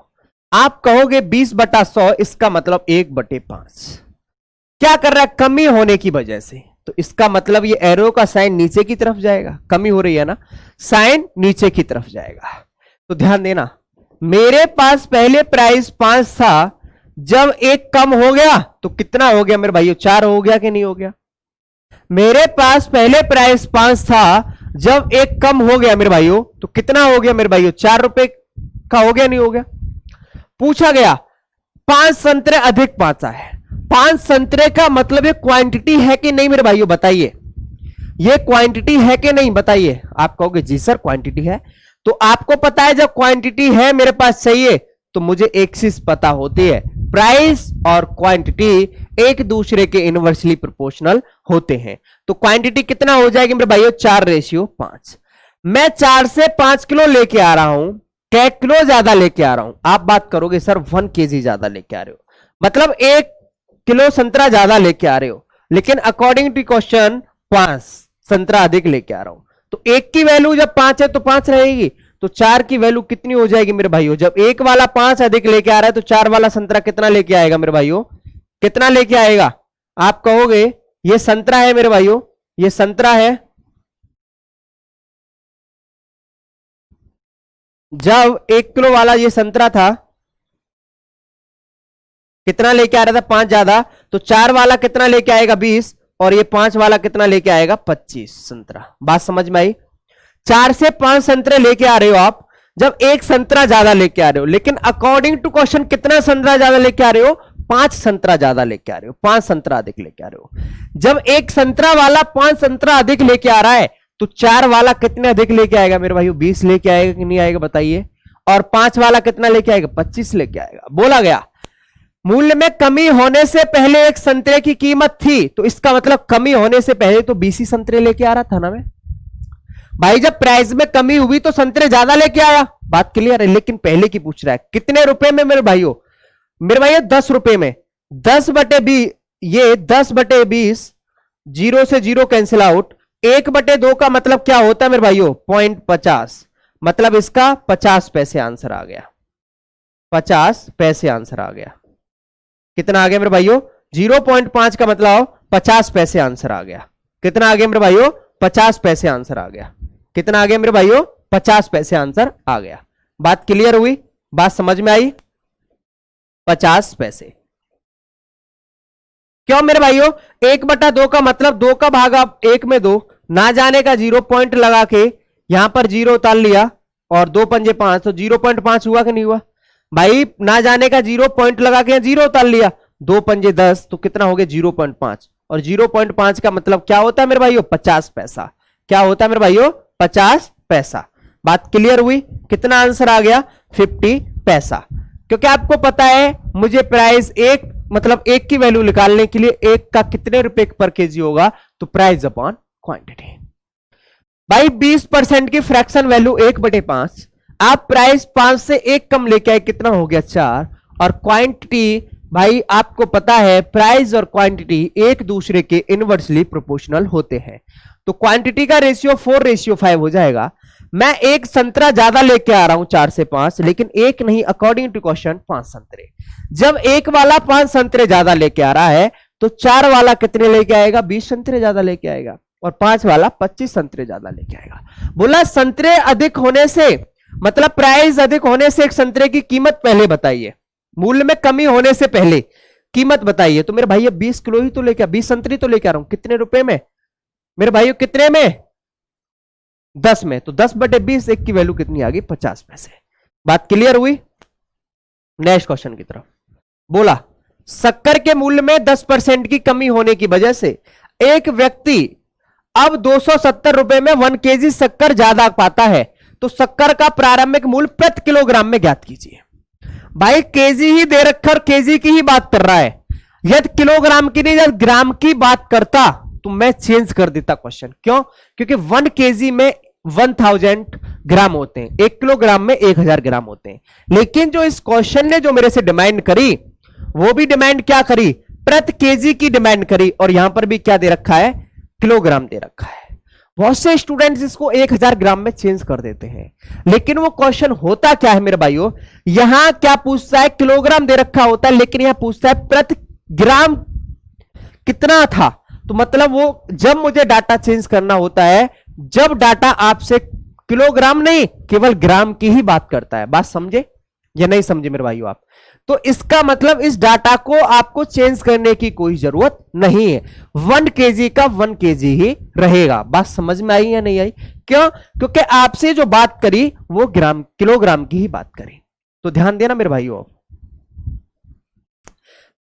आप कहोगे 20/100, इसका मतलब 1/5। क्या कर रहा है? कमी होने की वजह से, तो इसका मतलब ये एरो का साइन नीचे की तरफ जाएगा, कमी हो रही है ना, साइन नीचे की तरफ जाएगा। तो ध्यान देना, मेरे पास पहले प्राइस 5 था, जब 1 कम हो गया तो कितना हो गया मेरे भाइयों? 4 हो गया कि नहीं हो गया? मेरे पास पहले प्राइस 5 था, जब 1 कम हो गया मेरे भाइयों तो कितना हो गया मेरे भाइयों? 4 रुपए का हो गया, नहीं हो गया? पूछा गया 5 संतरे अधिक पाता है। 5 संतरे का मतलब ये क्वांटिटी है कि नहीं मेरे भाइयों? बताइए, ये क्वांटिटी है कि नहीं? बताइए। आप कहोगे जी सर क्वांटिटी है, तो आपको पता है जब क्वांटिटी है मेरे पास चाहिए तो मुझे एक चीज पता होती है, प्राइस और क्वांटिटी एक दूसरे के इनवर्सली प्रोपोर्शनल होते हैं। तो क्वांटिटी कितना हो जाएगी मेरे भाइयों? 4:5। मैं 4 से 5 किलो लेके आ रहा हूं, कै किलो ज्यादा लेके आ रहा हूं। आप बात करोगे सर 1 केजी ज्यादा लेके आ रहे हो, मतलब 1 किलो संतरा ज्यादा लेके आ रहे हो, लेकिन अकॉर्डिंग टू क्वेश्चन 5 संतरा अधिक लेके आ रहा हूं। तो 1 की वैल्यू जब 5 है तो 5 रहेगी, तो 4 की वैल्यू कितनी हो जाएगी मेरे भाइयों? जब 1 वाला 5 अधिक लेके आ रहा है तो 4 वाला संतरा कितना लेके आएगा मेरे भाइयों? कितना लेके आएगा? आप कहोगे ये संतरा है मेरे भाइयों, ये संतरा है, जब 1 किलो वाला ये संतरा था कितना लेके आ रहा था? 5 ज्यादा, तो 4 वाला कितना लेके आएगा? 20, और ये 5 वाला कितना लेके आएगा? 25 संतरा। बात समझ में आई? 4 से 5 संतरे लेके आ रहे हो आप, जब 1 संतरा ज्यादा लेके आ रहे हो, लेकिन अकॉर्डिंग टू क्वेश्चन कितना संतरा ज्यादा लेके आ रहे हो? 5 संतरा ज्यादा लेके आ रहे हो, 5 संतरा अधिक लेके आ रहे हो। जब 1 संतरा वाला 5 संतरा अधिक लेके आ रहा है तो 4 वाला कितने अधिक लेके आएगा मेरे भाइयों? 20 लेके आएगा कि नहीं आएगा? बताइए। और 5 वाला कितना लेके आएगा? 25 लेके आएगा। बोला गया मूल्य में कमी होने से पहले एक संतरे की कीमत थी, तो इसका मतलब कमी होने से पहले तो 20 संतरे लेके आ रहा था ना मैं भाई। जब प्राइस में कमी हुई तो संतरे ज्यादा लेके आया, बात क्लियर है। लेकिन पहले की पूछ रहा है कितने रुपए में मेरे भाइयों, 10 रुपए में। 10/20, ये 10/20, 0 से 0 कैंसिल आउट। 1/2 का मतलब क्या होता है मेरे भाइयों, 0.50, मतलब इसका 50 पैसे आंसर आ गया। 50 पैसे आंसर आ गया। कितना आ गया मेरे भाइयों, 0.5 का मतलब 50 पैसे आंसर आ गया। कितना आ गया मेरे भाइयों, 50 पैसे आंसर आ गया। कितना आ गया मेरे भाइयों, 50 पैसे आंसर आ गया। बात क्लियर हुई, बात समझ में आई। 50 पैसे। क्यों मेरे भाइयों, 1/2 का मतलब 2 का भाग आप 1 में दो, ना जाने का 0 पॉइंट लगा के यहां पर 0 उतार लिया और 2 पंजे 5, तो 0.5 हुआ कि नहीं हुआ भाई। ना जाने का 0 पॉइंट लगा के 0 उतार लिया, 2 पंजे 10, तो कितना हो गया 0.5। और 0.5 का मतलब क्या होता है मेरे भाइयों, 50 पैसा। क्या होता है मेरे भाइयों, 50 पैसा। बात क्लियर हुई। कितना आंसर आ गया, 50 पैसा। क्योंकि आपको पता है मुझे प्राइस एक की वैल्यू निकालने के लिए एक का कितने रुपए पर केजी होगा, तो प्राइस अपॉन क्वांटिटी। भाई 20% की फ्रैक्शन वैल्यू 1/5, आप प्राइस 5 से 1 कम लेके आए, कितना हो गया 4। और क्वांटिटी भाई आपको पता है प्राइस और क्वांटिटी एक दूसरे के इनवर्सली प्रोपोर्शनल होते हैं, तो क्वांटिटी का रेशियो 4:5 हो जाएगा। मैं एक संतरा ज्यादा लेके आ रहा हूं 4 से 5, लेकिन एक नहीं, अकॉर्डिंग टू क्वेश्चन 5 संतरे। जब एक वाला 5 संतरे ज्यादा लेके आ रहा है तो 4 वाला कितने लेके आएगा, 20 संतरे ज्यादा लेके आएगा, और 5 वाला 25 संतरे ज्यादा लेके आएगा। बोला संतरे अधिक होने से मतलब प्राइस अधिक होने से एक संतरे की कीमत पहले बताइए, मूल्य में कमी होने से पहले कीमत बताइए। तो मेरे भाई 20 किलो ही तो लेके 20 संतरी तो लेके आ रहा हूं, कितने रुपए में मेरे भाइयों, कितने में, 10 में। तो 10/20, एक की वैल्यू कितनी आ गई, 50 पैसे। बात क्लियर हुई। नेक्स्ट क्वेश्चन की तरफ। बोला शक्कर के मूल्य में 10% की कमी होने की वजह से एक व्यक्ति अब 270 रुपए में 1 kg शक्कर ज्यादा पाता है, तो शक्कर का प्रारंभिक मूल्य प्रति किलोग्राम में ज्ञात कीजिए। भाई केजी ही दे रखा और केजी की ही बात कर रहा है, यदि किलोग्राम की नहीं यदि ग्राम की बात करता तो मैं चेंज कर देता क्वेश्चन। क्यों, क्योंकि 1 kg में 1000 ग्राम होते हैं, 1 किलोग्राम में 1000 ग्राम होते हैं। लेकिन जो इस क्वेश्चन ने जो मेरे से डिमांड करी, वो भी डिमांड क्या करी, प्रति केजी की डिमांड करी, और यहां पर भी क्या दे रखा है, किलोग्राम दे रखा है। बहुत से स्टूडेंट्स इसको 1000 ग्राम में चेंज कर देते हैं, लेकिन वो क्वेश्चन होता क्या है मेरे भाइयों, यहां क्या पूछता है, किलोग्राम दे रखा होता है, लेकिन यहां पूछता है प्रति ग्राम कितना था। तो मतलब वो जब मुझे डाटा चेंज करना होता है, जब डाटा आपसे किलोग्राम नहीं केवल ग्राम की ही बात करता है। बात समझे या नहीं समझे मेरे भाइयों आप, तो इसका मतलब इस डाटा को आपको चेंज करने की कोई जरूरत नहीं है, 1 kg का 1 kg ही रहेगा। बात समझ में आई या नहीं आई, क्यों, क्योंकि आपसे जो बात करी वो किलोग्राम की ही बात करी। तो ध्यान देना मेरे भाइयों,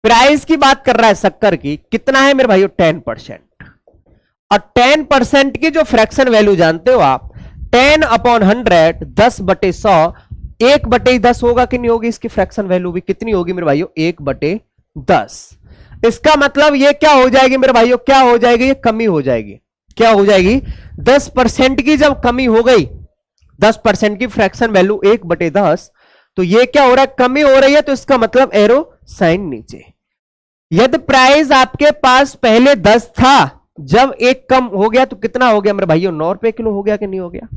प्राइस की बात कर रहा है शक्कर की, कितना है मेरे भाइयों 10%, और 10% की जो फ्रैक्शन वैल्यू जानते हो आप, 10/100, 10/100, 1/10 होगा कि नहीं होगी, इसकी फ्रैक्शन वैल्यू भी कितनी होगी मेरे भाइयों, 1/10। इसका मतलब ये क्या हो जाएगी मेरे भाइयों, क्या हो जाएगी, ये कमी हो जाएगी। क्या हो जाएगी, 10% की जब कमी हो गई, 10% की फ्रैक्शन वैल्यू 1/10, तो ये क्या हो रहा है, कमी हो रही है, तो इसका मतलब एरो साइन नीचे। यदि प्राइस आपके पास पहले 10 था, जब एक कम हो गया तो कितना हो गया मेरे भाइयों, 9 रुपए किलो हो गया कि नहीं हो गया।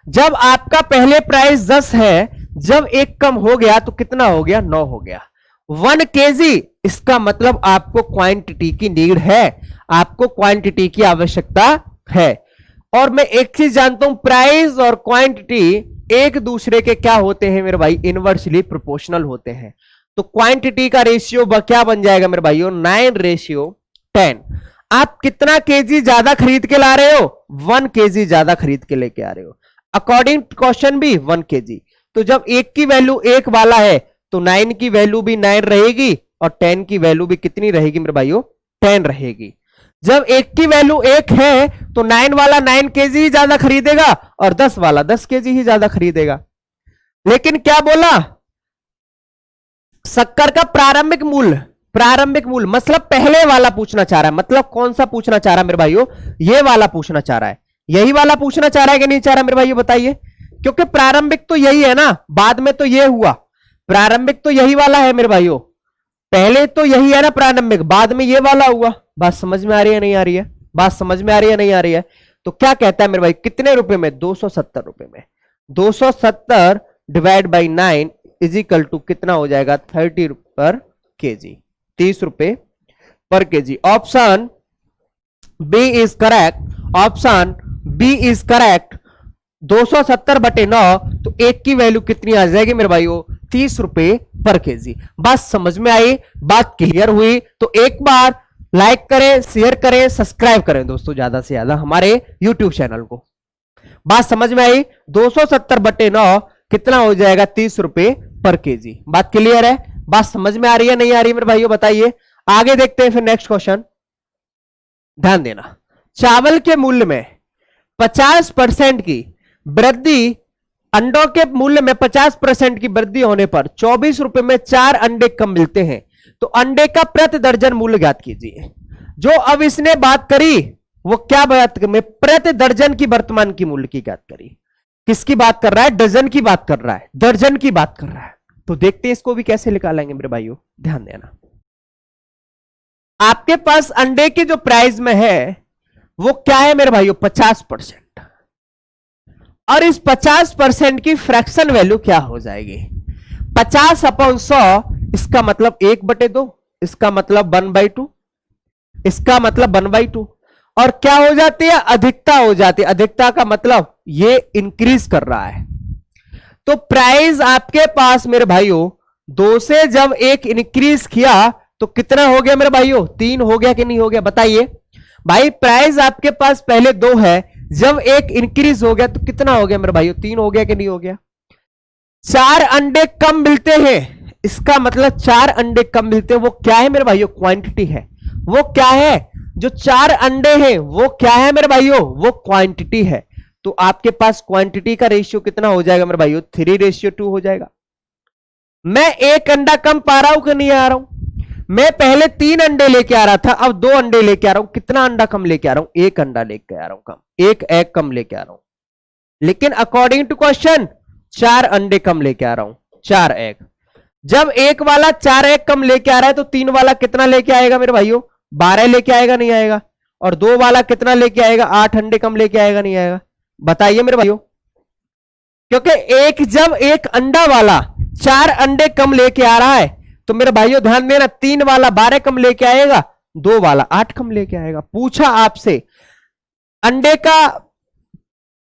जब आपका पहले प्राइस 10 है, जब एक कम हो गया तो कितना हो गया, 9 हो गया। 1 kg, इसका मतलब आपको क्वांटिटी की नीड है, आपको क्वांटिटी की आवश्यकता है। और मैं एक चीज जानता हूं, प्राइस और क्वांटिटी एक दूसरे के क्या होते हैं मेरे भाई, इनवर्सली प्रोपोर्शनल होते हैं। तो क्वांटिटी का रेशियो क्या बन जाएगा मेरे भाइयों, 9:10। आप कितना केजी ज्यादा खरीद के ला रहे हो, 1 kg ज्यादा खरीद के लेके आ रहे हो, अकॉर्डिंग टू क्वेश्चन भी 1 kg। तो जब 1 की वैल्यू 1 वाला है तो 9 की वैल्यू भी 9 रहेगी, और 10 की वैल्यू भी कितनी रहेगी मेरे भाइयों, 10 रहेगी। जब 1 की वैल्यू 1 है तो 9 वाला 9 kg ही ज्यादा खरीदेगा, और 10 वाला 10 kg ही ज्यादा खरीदेगा। लेकिन क्या बोला, शक्कर का प्रारंभिक मूल्य मतलब पहले वाला पूछना चाह रहा है। मतलब कौन सा पूछना चाह रहा है मेरे भाइयों? ये वाला पूछना चाह रहा है। यही वाला पूछना चाह रहा है कि नहीं चाह रहा मेरे भाइयों? बताइए। क्योंकि प्रारंभिक तो यही है ना, बाद में तो ये हुआ। प्रारंभिक तो यही वाला है मेरे भाइयों, पहले तो यही है ना प्रारंभिक, बाद में ये वाला हुआ। बात समझ में आ रही है नहीं आ रही है? बात समझ में आ रही है नहीं आ रही है? तो क्या कहता है मेरे भाई, कितने रुपए में? 270 रुपए में। 270 divide by 9 is equal to कितना हो जाएगा? 30 पर केजी, 30 रुपए पर KG. Option B is correct. Option B is correct. 270 बटे 9, तो एक की वैल्यू कितनी आ जाएगी मेरे भाइयों? 30 रुपए पर केजी। बात समझ में आई? बात क्लियर हुई? तो एक बार लाइक करें, शेयर करें, सब्सक्राइब करें दोस्तों ज्यादा से ज्यादा हमारे YouTube चैनल को। बात समझ में आई? 270 बटे 9 कितना हो जाएगा? 30 रुपए पर केजी। बात क्लियर है? बात समझ में आ रही है नहीं आ रही है मेरे भाइयों? बताइए। आगे देखते हैं फिर नेक्स्ट क्वेश्चन। ध्यान देना, चावल के मूल्य में 50% की वृद्धि, अंडों के मूल्य में 50% की वृद्धि होने पर 24 रुपए में 4 अंडे कम मिलते हैं, तो अंडे का प्रति दर्जन मूल्य ज्ञात कीजिए। जो अब इसने बात करी वो क्या बात कर, प्रति दर्जन की वर्तमान की मूल्य की ज्ञात करी। किसकी बात कर रहा है? डजन की बात कर रहा है, दर्जन की बात कर रहा है। तो देखते हैं इसको भी कैसे निकालेंगे मेरे भाइयों। ध्यान देना, आपके पास अंडे के जो प्राइस में है वो क्या है मेरे भाइयों? 50%। और इस 50% की फ्रैक्शन वैल्यू क्या हो जाएगी? 50/100, इसका मतलब 1/2, इसका मतलब 1/2, इसका मतलब 1/2। और क्या हो जाती है? अधिकता हो जाती है। अधिकता का मतलब ये इंक्रीज कर रहा है। तो प्राइस आपके पास मेरे भाइयों 2 से जब 1 इंक्रीज किया तो कितना हो गया मेरे भाइयों? 3 हो गया कि नहीं हो गया? बताइए भाई। प्राइस आपके पास पहले 2 है, जब 1 इंक्रीज हो गया तो कितना हो गया मेरे भाइयों? 3 हो गया कि नहीं हो गया? 4 अंडे कम मिलते हैं, इसका मतलब 4 अंडे कम मिलते हैं। वो क्या है मेरे भाइयों? क्वांटिटी है। वो क्या है? जो 4 अंडे हैं वो क्या है मेरे भाइयों? वो क्वांटिटी है। तो आपके पास क्वांटिटी का रेशियो कितना हो जाएगा मेरे भाइयों? 3:2 हो जाएगा। मैं 1 अंडा कम पा रहा हूं कि नहीं आ रहा हूं? मैं पहले 3 अंडे लेके आ रहा था, अब 2 अंडे लेके आ रहा हूं। कितना अंडा कम लेके आ रहा हूं? 1 अंडा लेके आ रहा हूं कम, 1 एग कम लेके आ रहा हूं। लेकिन अकॉर्डिंग टू क्वेश्चन 4 अंडे कम लेके आ रहा हूं, 4 एग। जब एक वाला 4 एग कम लेके आ रहा है तो 3 वाला कितना लेके आएगा मेरे भाइयों? 12 लेके आएगा नहीं आएगा? और 2 वाला कितना लेके आएगा? 8 अंडे कम लेके आएगा नहीं आएगा? बताइए मेरे भाइयों। क्योंकि जब एक अंडा वाला 4 अंडे कम लेके आ रहा है तो मेरे भाइयों ध्यान देना, 3 वाला 12 कम लेके आएगा, 2 वाला 8 कम लेके आएगा। पूछा आपसे अंडे का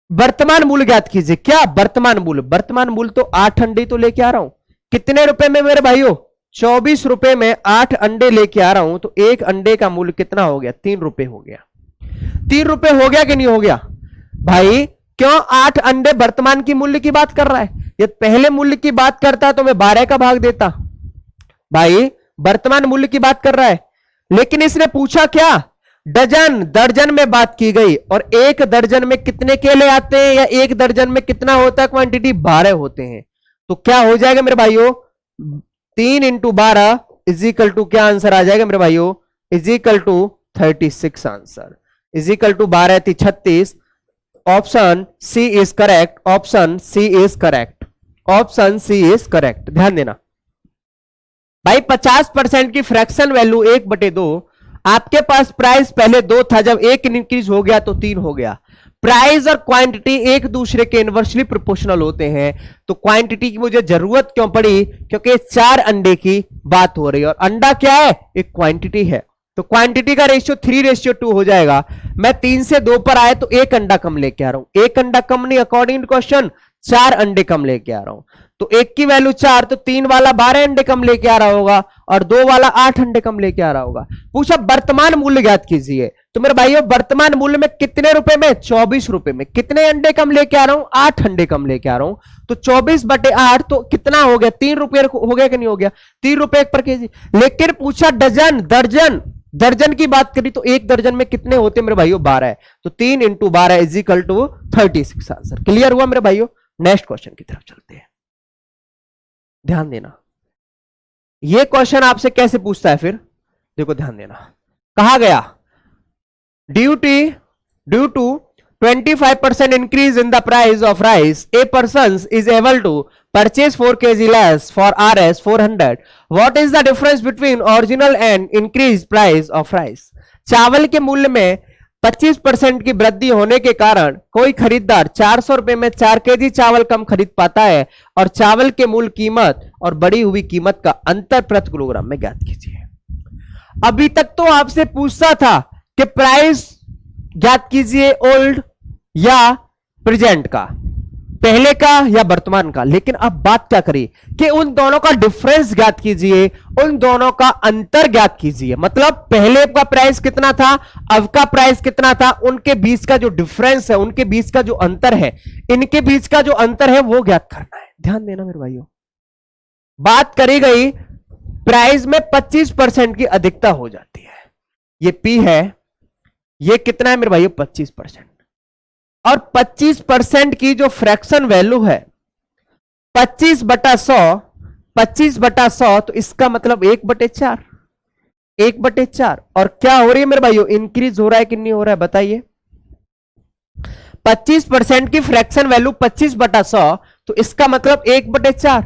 वर्तमान मूल्य ज्ञात कीजिए। क्या वर्तमान मूल्य? वर्तमान मूल्य तो 8 अंडे तो लेके आ रहा हूं। कितने रुपए में मेरे भाइयों? 24 रुपए में 8 अंडे लेके आ रहा हूं, तो एक अंडे का मूल्य कितना हो गया? 3 रुपए हो गया। 3 रुपए हो गया कि नहीं हो गया भाई? क्यों? 8 अंडे वर्तमान की मूल्य की बात कर रहा है। ये पहले मूल्य की बात करता तो मैं 12 का भाग देता। भाई वर्तमान मूल्य की बात कर रहा है। लेकिन इसने पूछा क्या? डजन, दर्जन में बात की गई। और एक दर्जन में कितने केले आते हैं, या एक दर्जन में कितना होता है क्वांटिटी? 12 होते हैं। तो क्या हो जाएगा मेरे भाइयों? 3 × 12 इज इक्वल टू क्या आंसर आ जाएगा मेरे भाइयों? Is equal to 36 answer. Is equal to 12 × 36। Option C is correct. Option C is correct. Option C is correct. ध्यान देना भाई, 50% की फ्रैक्शन वैल्यू 1/2। आपके पास प्राइस पहले 2 था, जब 1 इंक्रीज हो गया तो 3 हो गया। प्राइस और क्वांटिटी एक दूसरे के इनवर्सली प्रोपोर्शनल होते हैं। तो क्वांटिटी की मुझे जरूरत क्यों पड़ी? क्योंकि 4 अंडे की बात हो रही है और अंडा क्या है? एक क्वांटिटी है। तो क्वांटिटी का रेशियो 3:2 हो जाएगा। मैं 3 से 2 पर आए तो 1 अंडा कम लेके आ रहा हूं। 1 अंडा कम नहीं, अकॉर्डिंग टू क्वेश्चन 4 अंडे कम लेके आ रहा हूं। तो 1 की वैल्यू 4, तो 3 वाला 12 अंडे कम लेके आ रहा होगा और 2 वाला 8 अंडे कम लेके आ रहा होगा। पूछा वर्तमान मूल्य ज्ञात कीजिए। तो मेरे भाइयों वर्तमान मूल्य में कितने रुपए में? 24 रुपए में। कितने अंडे कम लेके आ रहा हूं? 8 अंडे कम लेके आ रहा हूं। तो 24/8 तो कितना हो गया? 3 रुपए हो गया कि नहीं हो गया? 3 रुपए पर केजी। लेकिन पूछा डजन, दर्जन, दर्जन की बात करी तो एक दर्जन में कितने होते मेरे भाइयों? 12 है। तो 3 × 12 is equal to 36 answer. Clear हुआ मेरे भाइयों? नेक्स्ट क्वेश्चन की तरफ चलते हैं। ध्यान देना, ये क्वेश्चन आपसे कैसे पूछता है फिर, देखो ध्यान देना, कहा गया due to 25% increase in the price of rice, a person is able to purchase 4 kg less for Rs 400. What is the difference between original and increased price of rice? चावल के मूल्य में 25% की वृद्धि होने के कारण कोई खरीदार 400 रुपए में 4 केजी चावल कम खरीद पाता है, और चावल के मूल कीमत और बढ़ी हुई कीमत का अंतर प्रति किलोग्राम में ज्ञात कीजिए। अभी तक तो आपसे पूछता था कि प्राइस ज्ञात कीजिए ओल्ड या प्रेजेंट का, पहले का या वर्तमान का, लेकिन अब बात क्या करिए कि उन दोनों का डिफरेंस ज्ञात कीजिए, उन दोनों का अंतर ज्ञात कीजिए। मतलब पहले का प्राइस कितना था, अब का प्राइस कितना था, उनके बीच का जो डिफरेंस है, उनके बीच का जो अंतर है, इनके बीच का जो अंतर है वो ज्ञात करना है। ध्यान देना मेरे भाइयों, बात करी गई प्राइस में 25% की अधिकता हो जाती है, ये पी है, ये कितना है मेरे भाइयों 25%, और 25% की जो फ्रैक्शन वैल्यू है 25/100, 25/100, तो इसका मतलब 1/4, 1/4, और क्या हो रही है मेरे भाइयों, इंक्रीज हो रहा है कि नहीं हो रहा है बताइए। 25% की फ्रैक्शन वैल्यू 25/100, तो इसका मतलब 1/4,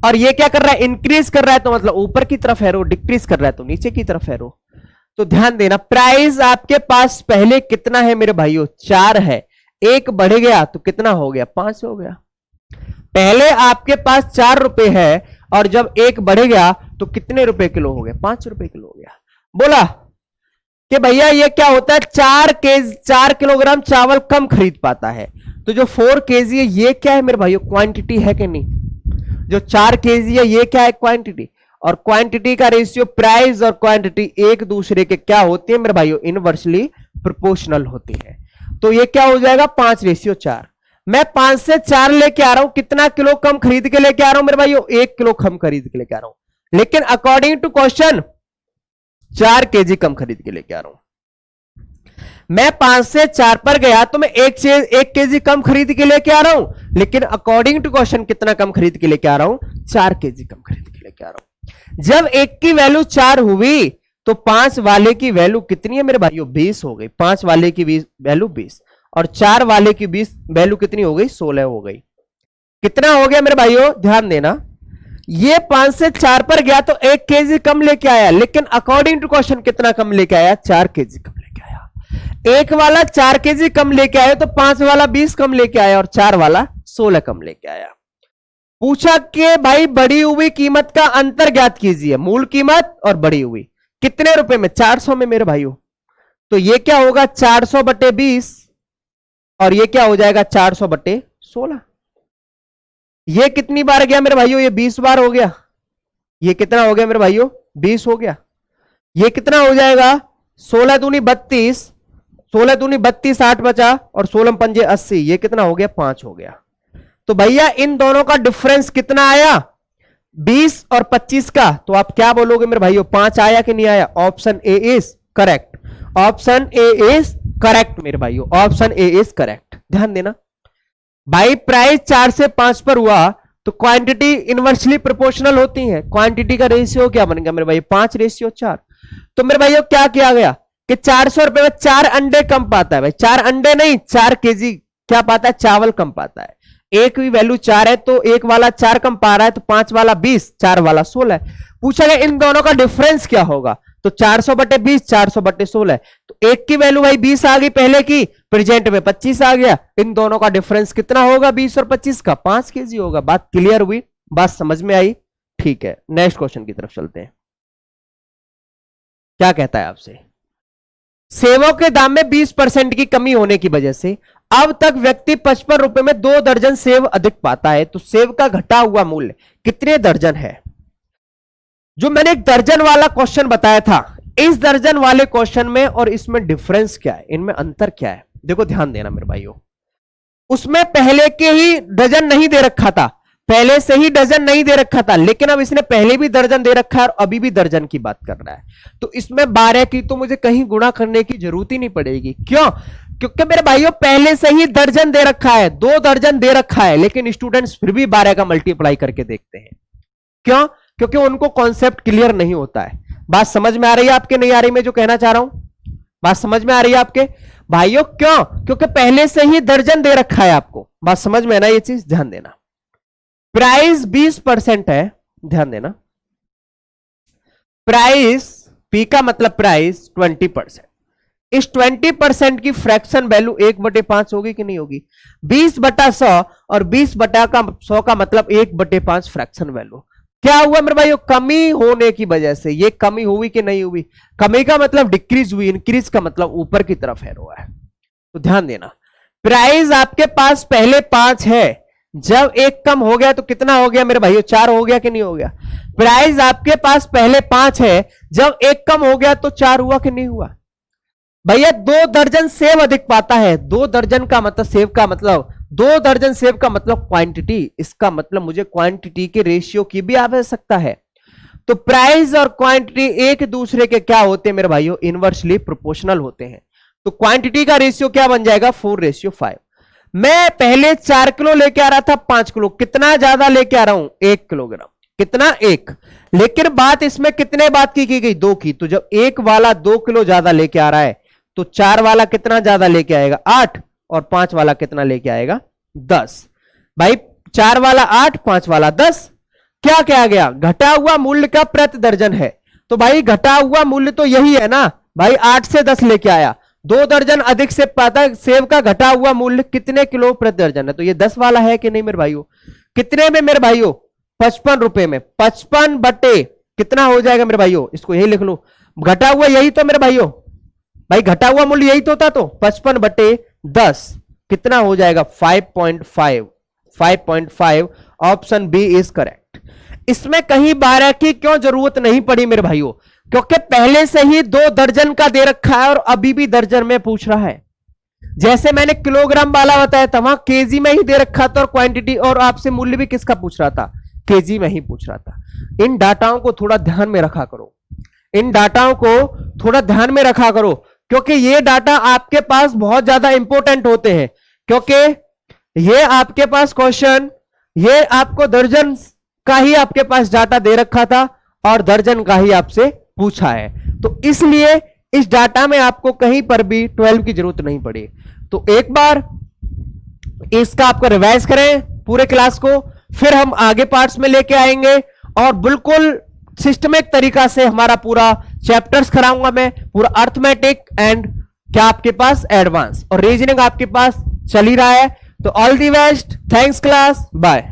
और ये क्या कर रहा है, इंक्रीज कर रहा है, तो मतलब ऊपर की तरफ एरो, डिक्रीज कर रहा है तो नीचे की तरफ एरो। तो ध्यान देना, प्राइस आपके पास पहले कितना है मेरे भाइयों, 4 है, 1 बढ़ गया तो कितना हो गया, 5 हो गया। पहले आपके पास 4 रुपए है, और जब 1 बढ़ गया तो कितने रुपए किलो हो गया, 5 रुपए किलो हो गया। बोला कि भैया ये क्या होता है, 4 किलोग्राम चावल कम खरीद पाता है, तो जो 4 केजी है ये क्या है मेरे भाइयों, क्वांटिटी है कि नहीं, जो 4 केजी है ये क्या है, क्वांटिटी, और क्वांटिटी का रेशियो प्राइस और क्वांटिटी एक दूसरे के क्या होती है मेरे भाइयों, इनवर्सली प्रोपोर्शनल होती है। तो ये क्या हो जाएगा 5:4। मैं 5 से 4 लेके आ रहा हूं, कितना किलो कम खरीद के लेके आ रहा हूं मेरे भाइयों, 1 किलो कम खरीद के लेके आ रहा हूं, लेकिन अकॉर्डिंग टू क्वेश्चन 4 केजी कम खरीद के लेके आ रहा हूं। मैं 5 से 4 पर गया तो मैं 1 केजी कम खरीद के लेके आ रहा हूं, लेकिन अकॉर्डिंग टू क्वेश्चन कितना कम खरीद के लेके आ रहा हूं, 4 केजी कम खरीद के लेके आ रहा हूं। जब 1 की वैल्यू 4 हुई तो 5 वाले की वैल्यू कितनी है मेरे भाइयों, 20 हो गई। 5 वाले की वैल्यू 20, और 4 वाले की 20 वैल्यू कितनी हो गई, 16 हो गई। कितना हो गया मेरे भाइयों, ध्यान देना, ये 5 से 4 पर गया तो 1 केजी कम लेके आया, लेकिन अकॉर्डिंग टू क्वेश्चन कितना कम लेके आया, 4 केजी कम लेके आया। 1 वाला 4 केजी कम लेके आया तो 5 वाला 20 कम लेके आया, और 4 वाला 16 कम लेके आया। पूछा कि भाई बढ़ी हुई कीमत का अंतर ज्ञात कीजिए, मूल कीमत और बढ़ी हुई कितने रुपए में, 400 में मेरे भाइयों। तो ये क्या होगा 400/20, और ये क्या हो जाएगा 400/16। ये कितनी बार गया मेरे भाइयों, ये 20 बार हो गया। ये कितना हो गया मेरे भाइयों, 20 हो गया। ये कितना हो जाएगा, 16 दूनी 32, 16 दूनी 32, 60 बचा, और 16 पंजे 80, ये कितना हो गया, 5 हो गया। तो भैया इन दोनों का डिफरेंस कितना आया, 20 और 25 का, तो आप क्या बोलोगे मेरे भाइयों, 5 आया कि नहीं आया, option A is correct, option A is correct मेरे भाइयों, ऑप्शन ए इज करेक्ट। ध्यान देना भाई, प्राइस 4 से 5 पर हुआ तो क्वांटिटी इनवर्सली प्रोपोर्शनल होती है, क्वांटिटी का रेशियो क्या बनेगा मेरे भाई, 5:4। तो मेरे भाइयों क्या किया गया कि 400 रुपए में 4 अंडे कम पाता है, भाई 4 अंडे नहीं, 4 केजी क्या पाता है, चावल कम पाता है। एक की वैल्यू 4 है तो 1 वाला 4 कम पा रहा है, तो 5 वाला 20, 4 वाला 16। पूछा गया इन दोनों का डिफरेंस क्या होगा, तो 400/20, 400/16। तो 1 की वैल्यू भाई 20 आ गई पहले की, प्रेजेंट में 25 आ गया, इन दोनों का डिफरेंस कितना होगा 20 और 25 का, 5 केजी होगा। बात क्लियर हुई, बात समझ में आई, ठीक है। नेक्स्ट क्वेश्चन की तरफ चलते हैं। क्या कहता है आपसे, सेवों के दाम में 20% की कमी होने की वजह से अब तक व्यक्ति 55 रुपए में 2 दर्जन सेव अधिक पाता है, तो सेव का घटा हुआ मूल्य कितने दर्जन है। जो मैंने एक दर्जन वाला क्वेश्चन बताया था, इस दर्जन वाले क्वेश्चन में और इसमें डिफरेंस क्या है, इनमें अंतर क्या है, देखो ध्यान देना मेरे भाइयों। उसमें पहले के ही डजन नहीं दे रखा था, पहले से ही डजन नहीं दे रखा था, लेकिन अब इसने पहले भी दर्जन दे रखा है और अभी भी दर्जन की बात कर रहा है। तो इसमें 12 की तो मुझे कहीं गुणा करने की जरूरत ही नहीं पड़ेगी। क्यों, क्योंकि मेरे भाइयों पहले से ही दर्जन दे रखा है, 2 दर्जन दे रखा है, लेकिन स्टूडेंट्स फिर भी 12 का मल्टीप्लाई करके देखते हैं। क्यों? क्योंकि उनको कॉन्सेप्ट क्लियर नहीं होता है। बात समझ में आ रही है आपके, नहीं आ रही? मैं जो कहना चाह रहा हूं, बात समझ में आ रही है आपके भाइयों? क्यों? क्योंकि पहले से ही दर्जन दे रखा है आपको। बात समझ में है ना? ये चीज ध्यान देना। प्राइस 20% है, ध्यान देना। प्राइस, पी का मतलब प्राइस 20%। इस 20% की फ्रैक्शन वैल्यू 1/5 होगी कि नहीं होगी? 20/100 और 20/100 का मतलब 1/5 फ्रैक्शन वैल्यू। क्या हुआ मेरे भाइयों? कमी होने की वजह से ये कमी हुई कि नहीं हुई? कमी का मतलब डिक्रीज हुई, इंक्रीज का मतलब ऊपर की तरफ है हुआ है। तो ध्यान देना, प्राइस आपके पास पहले 5 है, जब एक कम हो गया तो कितना हो गया मेरे भाइयों? 4 हो गया कि नहीं हो गया? प्राइस आपके पास पहले 5 है, जब एक कम हो गया तो 4 हुआ कि नहीं हुआ? भैया 2 दर्जन सेब अधिक पाता है। 2 दर्जन का मतलब सेब का मतलब 2 दर्जन सेब का मतलब क्वांटिटी। इसका मतलब मुझे क्वांटिटी के रेशियो की भी आवश्यकता है। तो प्राइस और क्वांटिटी एक दूसरे के क्या होते हैं मेरे भाइयों? इनवर्सली प्रोपोर्शनल होते हैं। तो क्वांटिटी का रेशियो क्या बन जाएगा? 4:5। मैं पहले 4 किलो लेके आ रहा था 5 किलो, कितना ज्यादा लेके आ रहा हूं? 1 किलोग्राम। कितना? 1। लेकिन बात इसमें कितने बात की गई? 2 की। तो जब 1 वाला 2 किलो ज्यादा लेके आ रहा है तो 4 वाला कितना ज्यादा लेके आएगा? 8। और 5 वाला कितना लेके आएगा? 10। भाई 4 वाला 8, 5 वाला 10। क्या क्या गया? घटा हुआ मूल्य का प्रति दर्जन है। तो भाई घटा हुआ मूल्य तो यही है ना भाई, 8 से 10 लेके आया। 2 दर्जन अधिक से पाता सेब का घटा हुआ मूल्य कितने किलो प्रति दर्जन है? तो ये 10 वाला है कि नहीं मेरे भाइयों? कितने में मेरे भाइयों? 55 रुपए में। 55 बटे कितना हो जाएगा मेरे भाइयों? इसको यही लिख लो, घटा हुआ यही तो मेरे भाइयों, भाई घटा हुआ मूल्य यही तो होता। तो 55 बटे 10 कितना हो जाएगा? 5.5। 5.5 ऑप्शन बी इज करेक्ट। इसमें कहीं 12 की क्यों जरूरत नहीं पड़ी मेरे भाइयों? क्योंकि पहले से ही 2 दर्जन का दे रखा है और अभी भी दर्जन में पूछ रहा है। जैसे मैंने किलोग्राम वाला बताया था, वहां केजी में ही दे रखा था और क्वांटिटी और आपसे मूल्य भी किसका पूछ रहा था? केजी में ही पूछ रहा था। इन डाटाओं को थोड़ा ध्यान में रखा करो, इन डाटाओं को थोड़ा ध्यान में रखा करो, क्योंकि ये डाटा आपके पास बहुत ज्यादा इंपॉर्टेंट होते हैं। क्योंकि ये आपके पास क्वेश्चन, ये आपको दर्जन का ही आपके पास डाटा दे रखा था और दर्जन का ही आपसे पूछा है। तो इसलिए इस डाटा में आपको कहीं पर भी 12 की जरूरत नहीं पड़ी। तो एक बार इसका आपको रिवाइज करें पूरे क्लास को, फिर हम आगे पार्ट्स में लेके आएंगे और बिल्कुल सिस्टमिक तरीका से हमारा पूरा चैप्टर्स कराऊंगा मैं, पूरा अर्थमेटिक एंड क्या आपके पास एडवांस, और रीजनिंग आपके पास चल ही रहा है। तो all the best, thanks class, bye.